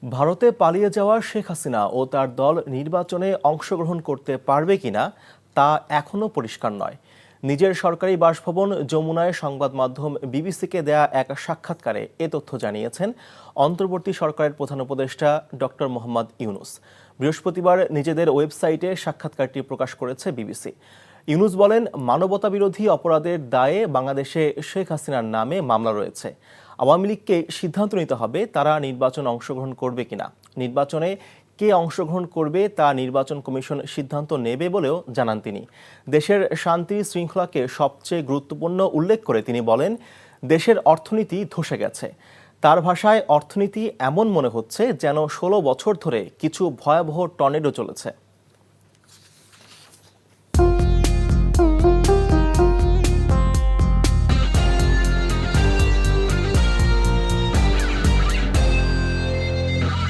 ভারতে পালিয়ে যাওয়া শেখ হাসিনা ও তার দল নির্বাচনে অংশগ্রহণ করতে পারবে কিনা তা এখনো পরিষ্কার নয়। নিজের সরকারি বাসভবন যমুনায় সংবাদ মাধ্যম বিবিসিকে দেয়া এক সাক্ষাৎকারে এ তথ্য জানিয়েছেন অন্তর্বর্তী সরকারের প্রধান উপদেষ্টা ডক্টর মোহাম্মদ ইউনূস। বৃহস্পতিবার নিজেদের ওয়েবসাইটে সাক্ষাৎকারটি প্রকাশ করেছে বিবিসি। ইউনূস বলেন, মানবতাবিরোধী অপরাধের দায়ে বাংলাদেশে শেখ হাসিনার নামে মামলা রয়েছে। আওয়ামী লীগকে সিদ্ধান্ত নিতে হবে তারা নির্বাচনে অংশগ্রহণ করবে কিনা। নির্বাচনে কে অংশগ্রহণ করবে তা নির্বাচন কমিশন সিদ্ধান্ত নেবে বলেও জানান তিনি। দেশের শান্তি শৃঙ্খলাকে সবচেয়ে গুরুত্বপূর্ণ উল্লেখ করে তিনি বলেন, দেশের অর্থনীতি ধসে গেছে। তার ভাষায়, অর্থনীতি এমন মনে হচ্ছে যেন 16 বছর ধরে কিছু ভয়াবহ টর্নেডো চলেছে।